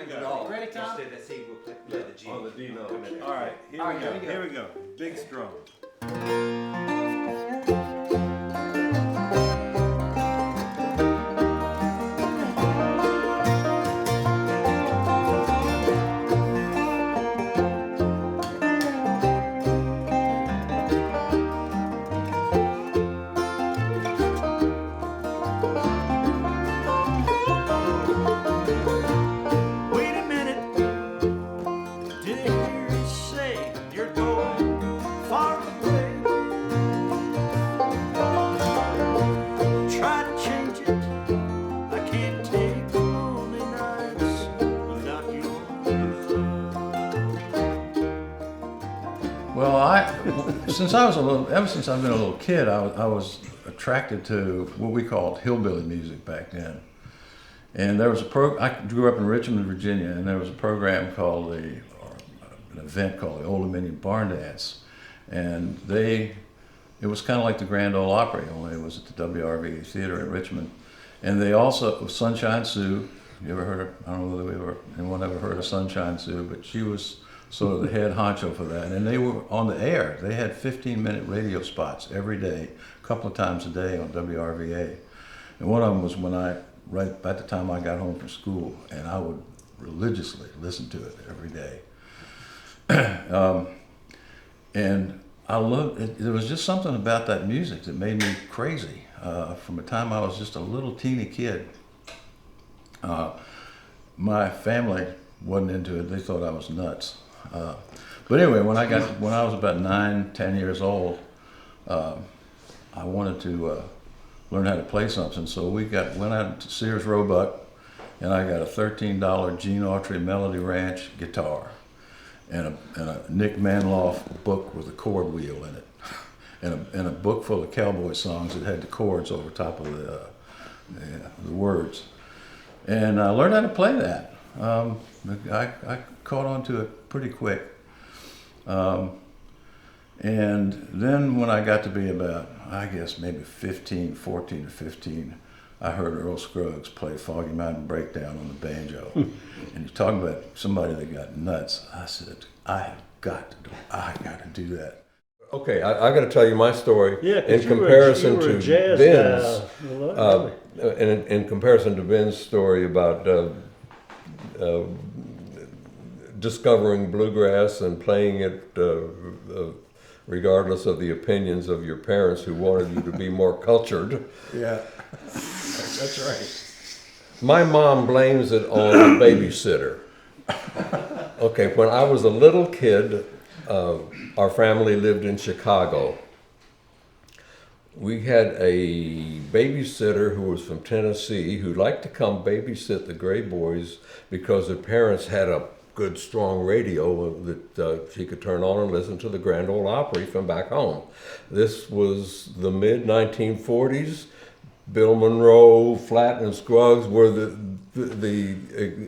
go. Ready, Tom? Let's see, we'll play the G. On the D note. Come in there. All right, here we go. Big strum. Ever since I've been a little kid, I was attracted to what we called hillbilly music back then. And there was I grew up in Richmond, Virginia, and there was a program called an event called the Old Dominion Barn Dance. And it was kind of like the Grand Ole Opry, only it was at the WRVA Theater in Richmond. And they also, Sunshine Sue, you ever heard of, I don't know whether anyone ever heard of Sunshine Sue, but she was sort of the head honcho for that. And they were on the air. They had 15-minute radio spots every day, a couple of times a day on WRVA. And one of them was right at the time I got home from school, and I would religiously listen to it every day. And I loved it. There was just something about that music that made me crazy. From the time I was just a little teeny kid, my family wasn't into it. They thought I was nuts. But anyway, when I was about 9, 10 years old, I wanted to learn how to play something. So went out to Sears Roebuck, and I got a $13 Gene Autry Melody Ranch guitar, and a Nick Manloff book with a chord wheel in it, and a book full of cowboy songs that had the chords over top of the words. And I learned how to play that. I caught on to it pretty quick. And then when I got to be about, I guess maybe 14 or 15, I heard Earl Scruggs play Foggy Mountain Breakdown on the banjo. And you're talking about somebody that got nuts. I said, I got to do that. Okay, I got to tell you my story. Yeah, in comparison to Ben's. Ben's. In comparison to Ben's story about discovering bluegrass and playing it regardless of the opinions of your parents who wanted you to be more cultured. Yeah, that's right. My mom blames it on the babysitter. Okay, when I was a little kid, our family lived in Chicago. We had a babysitter who was from Tennessee who liked to come babysit the Gray Boys because their parents had a good, strong radio that she could turn on and listen to the Grand Ole Opry from back home. This was the mid-1940s. Bill Monroe, Flatt, and Scruggs were the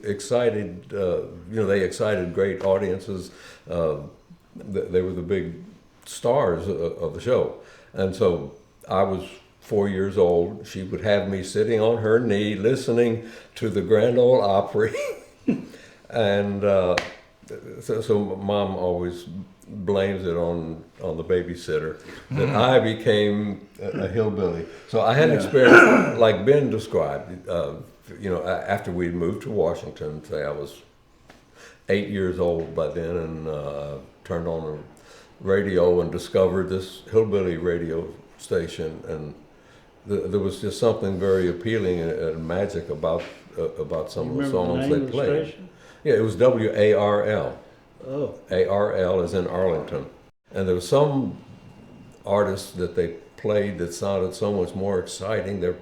excited, they excited great audiences. They were the big stars of the show. And so I was 4 years old. She would have me sitting on her knee listening to the Grand Ole Opry. And so Mom always blames it on the babysitter that I became a hillbilly. So I had an experience like Ben described. After we moved to Washington, say I was 8 years old by then, and turned on a radio and discovered this hillbilly radio station, and there was just something very appealing and magic about some of the songs they played. Yeah, it was WARL. Oh. ARL is in Arlington. And there was some artists that they played that sounded so much more exciting. They're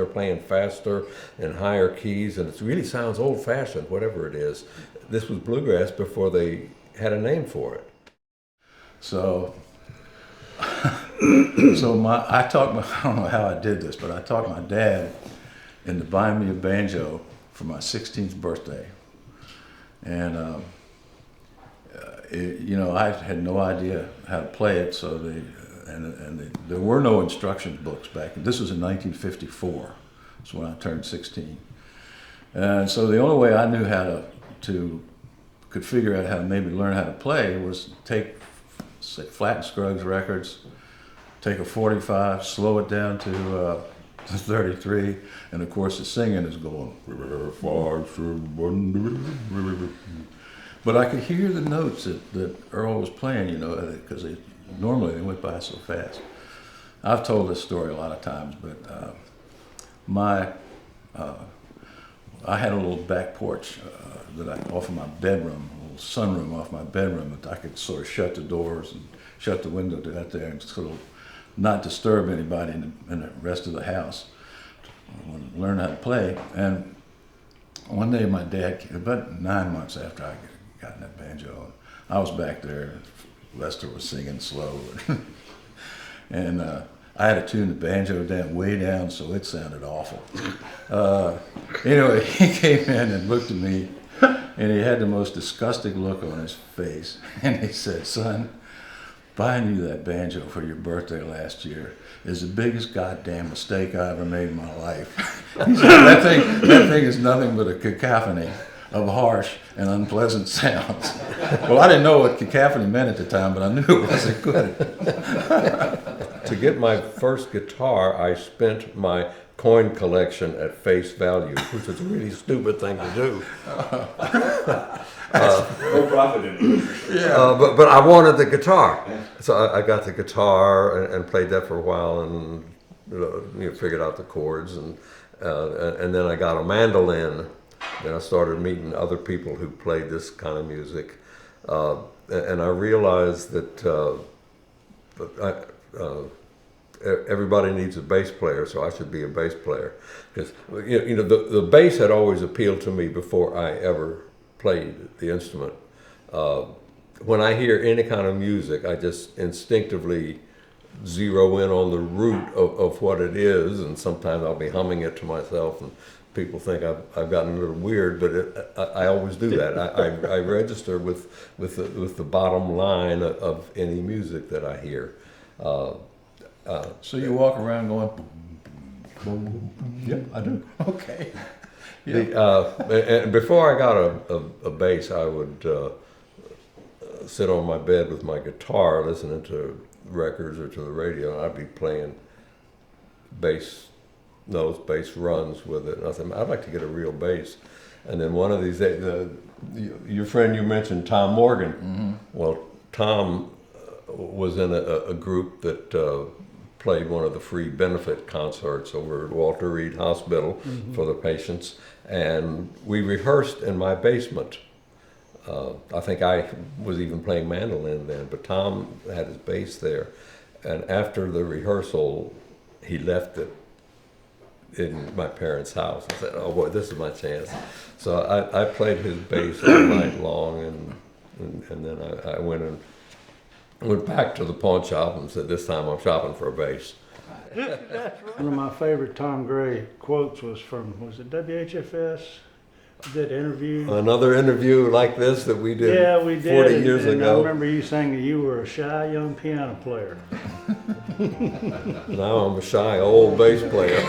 playing faster and higher keys, and it really sounds old-fashioned, whatever it is. This was bluegrass before they had a name for it. So I don't know how I did this, but I talked my dad into buying me a banjo for my 16th birthday. And, I had no idea how to play it, so there were no instruction books back. This was in 1954, that's when I turned 16. And so the only way I knew how could figure out how to maybe learn how to play was take, say, Flat and Scruggs records, take a 45, slow it down to 33, and of course the singing is going. But I could hear the notes that Earl was playing, you know, because normally they went by so fast. I've told this story a lot of times, but I had a little back porch off of my bedroom, a little sunroom off my bedroom that I could sort of shut the doors and shut the window out there and sort of not disturb anybody in the rest of the house. Learn how to play. And one day my dad came, about 9 months after I got in that banjo, I was back there, Lester was singing slow. And I had to tune the banjo down, way down, so it sounded awful. Anyway, he came in and looked at me, and he had the most disgusting look on his face. And he said, "Son, buying you that banjo for your birthday last year is the biggest goddamn mistake I ever made in my life." He said, that thing is nothing but a cacophony of harsh and unpleasant sounds. Well, I didn't know what cacophony meant at the time, but I knew it wasn't good. To get my first guitar, I spent my coin collection at face value, which is a really stupid thing to do. No profit in it. Yeah. But I wanted the guitar, so I got the guitar and played that for a while, and figured out the chords, and then I got a mandolin. Then I started meeting other people who played this kind of music, and I realized that everybody needs a bass player, so I should be a bass player. Because the bass had always appealed to me before I ever played the instrument. When I hear any kind of music, I just instinctively zero in on the root of what it is, and sometimes I'll be humming it to myself, and people think I've gotten a little weird, but I always do that. I register with the bottom line of any music that I hear. So you walk around going, boom, boom, boom, boom. Yep, I do. Okay. Yeah. And before I got a bass, I would sit on my bed with my guitar, listening to records or to the radio, and I'd be playing bass notes, bass runs with it. And I said, I'd like to get a real bass. And then one of these days, your friend you mentioned, Tom Morgan. Mm-hmm. Well, Tom was in a group that played one of the free benefit concerts over at Walter Reed Hospital mm-hmm. for the patients, and we rehearsed in my basement. I think I was even playing mandolin then, but Tom had his bass there, and after the rehearsal, he left it in my parents' house. I said, "Oh boy, this is my chance." So I played his bass all night long, and then I went back to the pawn shop and said, "This time I'm shopping for a bass." One of my favorite Tom Gray quotes was it WHFS? Did interview. Another interview like this that we did, yeah, we did 40 years ago. I remember you saying that you were a shy young piano player. Now I'm a shy old bass player.